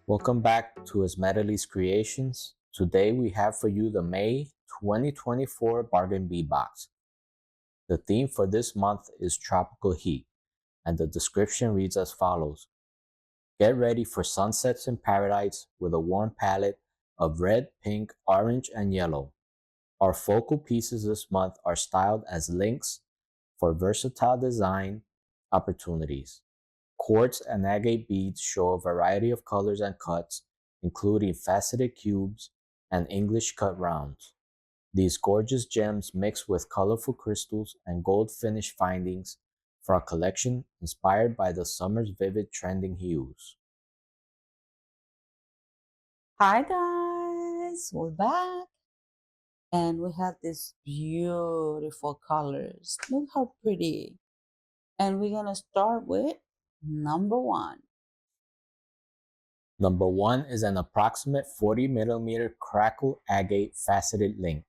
Welcome back to EsmeraleesCreations. Today we have for you the May 2024 Bargain Bead Box. The theme for this month is tropical heat, and the description reads as follows. Get ready for sunsets in paradise with a warm palette of red, pink, orange, and yellow. Our focal pieces this month are styled as links for versatile design opportunities. Quartz and agate beads show a variety of colors and cuts, including faceted cubes and English cut rounds. These gorgeous gems mix with colorful crystals and gold finish findings for a collection inspired by the summer's vivid trending hues. Hi guys, we're back and we have these beautiful colors. Look how pretty. And we're gonna start with number one. Number 1 is an approximate 40mm crackle agate faceted link.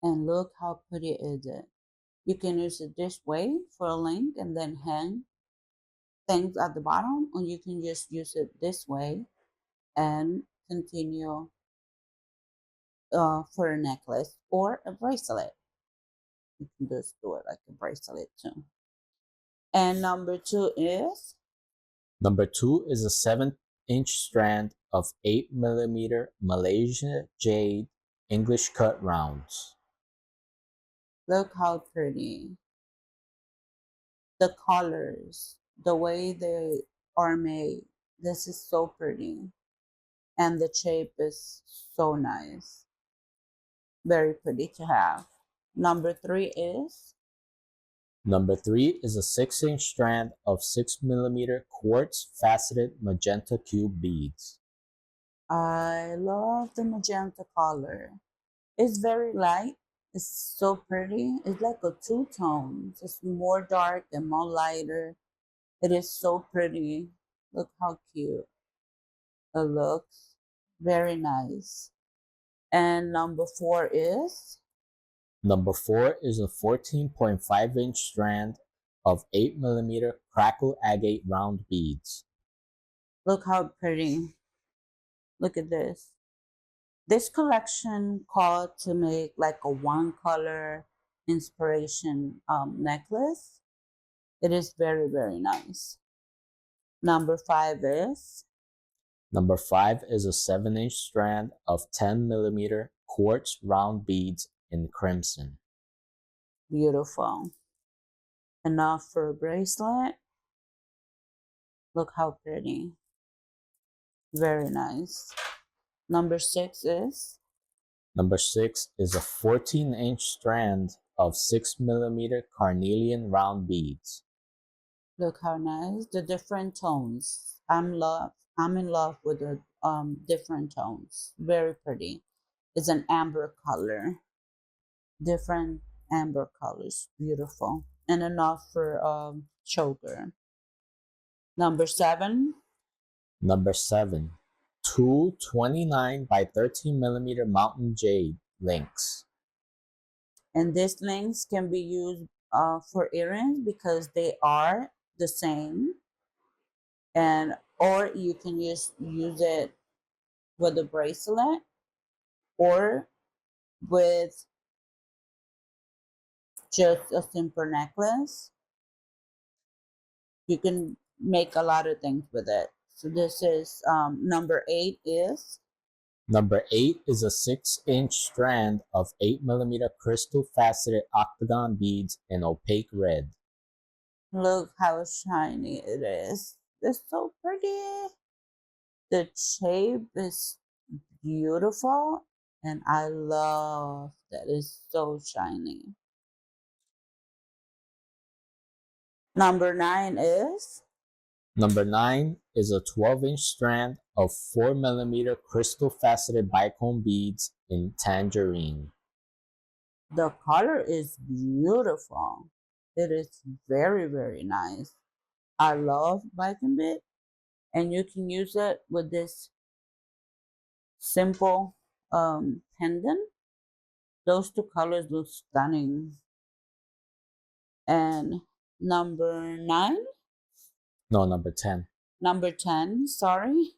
And look how pretty is it. You can use it this way for a link and then hang things at the bottom, or you can just use it this way and continue for a necklace or a bracelet. You can just do it like a bracelet too. And number two is Number 2 is a 7-inch strand of 8mm Malaysia jade English cut rounds. look how pretty. The colors, the way they are made. This is so pretty. And the shape is so nice. Very pretty to have. Number three is Number 3 is a 6-inch strand of 6mm quartz faceted magenta cube beads. I love the magenta color. It's very light. It's so pretty. It's like a two-tone. It's more dark and more lighter. It is so pretty. Look how cute it looks. Very nice. And number four is Number 4 is a 14.5-inch strand of 8mm crackle agate round beads. look how pretty. Look at this. This collection called to make like a one color inspiration necklace. It is very, very nice. Number five is Number 5 is a 7-inch strand of 10mm quartz round beads in crimson. beautiful. Enough for a bracelet. Look how pretty. Very nice. Number six is Number 6 is a 14-inch strand of 6mm carnelian round beads. look how nice. The different tones. I'm in love with the different tones. Very pretty. It's an amber color. Different amber colors. Beautiful. And enough for choker. Number seven. Number 7, two 29 by 13mm mountain jade links. And these links can be used for earrings because they are the same. And or you can use it with a bracelet or with just a simple necklace. You can make a lot of things with it. So this is number eight is Number 8 is a 6-inch strand of 8mm crystal faceted octagon beads in opaque red. look how shiny it is. It's so pretty. The shape is beautiful and I love that it's so shiny. Number nine is Number 9 is a 12-inch strand of 4mm crystal faceted bicone beads in tangerine. the color is beautiful. It is very, very nice. I love Bargain Bead, and you can use it with this simple pendant. Those two colors look stunning. And number nine, No, number 10. number 10, sorry.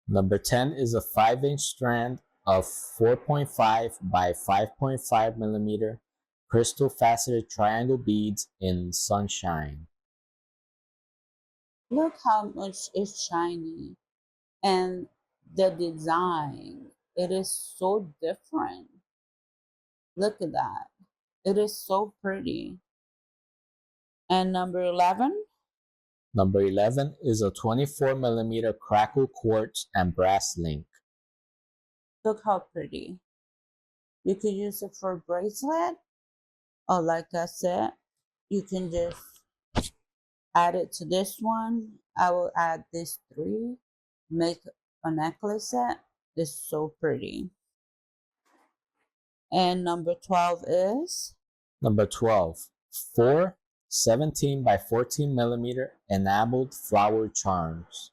Number 10 is a 5-inch strand of 4.5 by 5.5 millimeter crystal faceted triangle beads in sunshine. Look how much it's shiny. And the design, it is so different. Look at that. It is so pretty. And number 11, Number 11 is a 24 millimeter crackle quartz and brass link. look how pretty. You could use it for a bracelet, or like I said, you can just add it to this one. I will add these three, make a necklace set. This is so pretty. And number 12 is, Number 12, 4 17 by 14 millimeter enameled flower charms.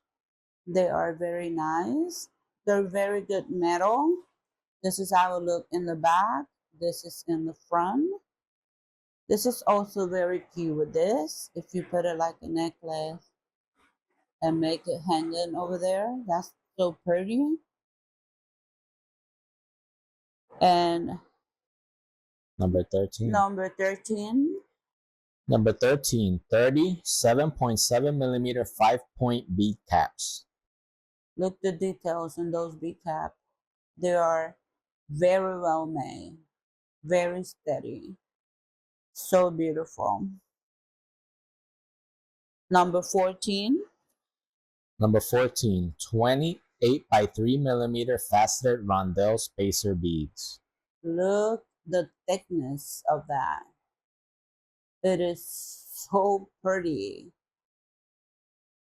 they are very nice. They're very good metal. This is how it look in the back. This is in the front. This is also very cute with this. If you put it like a necklace and make it hanging over there, that's so pretty. And Number 13. number 13, Number 13, 30 7.7 millimeter 5-point bead caps. look the details in those bead cap. They are very well made, very steady, so beautiful. Number 14, Number 14, 28 by 3 millimeter faceted rondelle spacer beads. look the thickness of that. It is so pretty.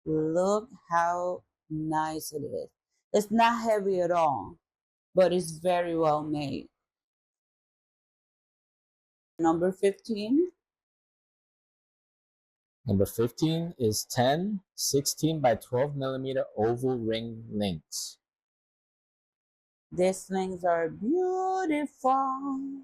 Look how nice it is. It's not heavy at all, but it's very well made. Number 15, Number 15 is 10 16 by 12 millimeter oval ring links. these things are beautiful.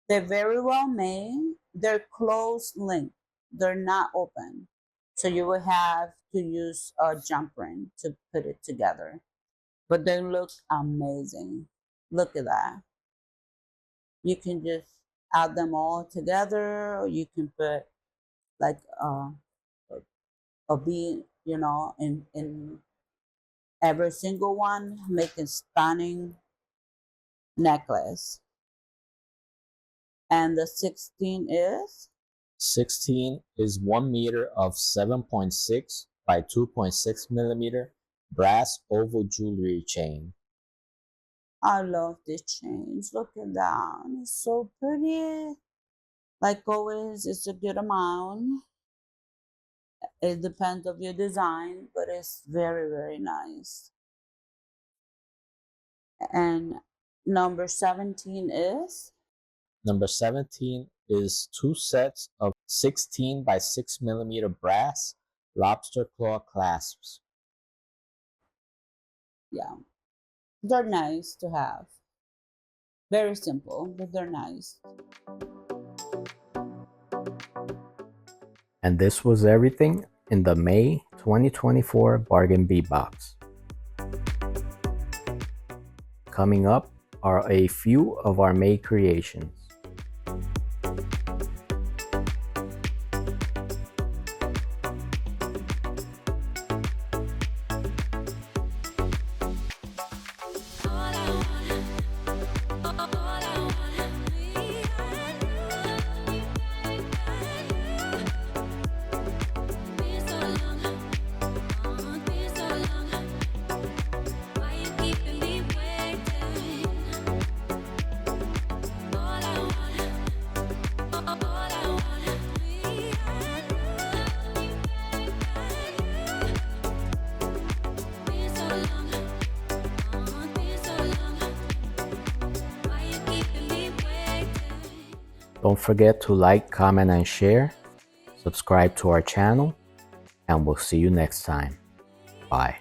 They're very well made. They're closed link. They're not open. So you will have to use a jump ring to put it together. But they look amazing. Look at that. You can just add them all together, or you can put like a bead, in every single one, make a stunning necklace. And the 16 is, 16 is 1 meter of 7.6 by 2.6 millimeter brass oval jewelry chain. I love this chains. Look at that. It's so pretty. Like always, it's a good amount. It depends of your design, but it's very, very nice. And number 17 is, Number 17 is 2 sets of 16 by 6 millimeter brass lobster claw clasps. yeah, they're nice to have. Very simple, but they're nice. And this was everything in the May 2024 Bargain Bead Box. Coming up are a few of our May creations. Don't forget to like, comment, and share. Subscribe to our channel, and we'll see you next time. Bye.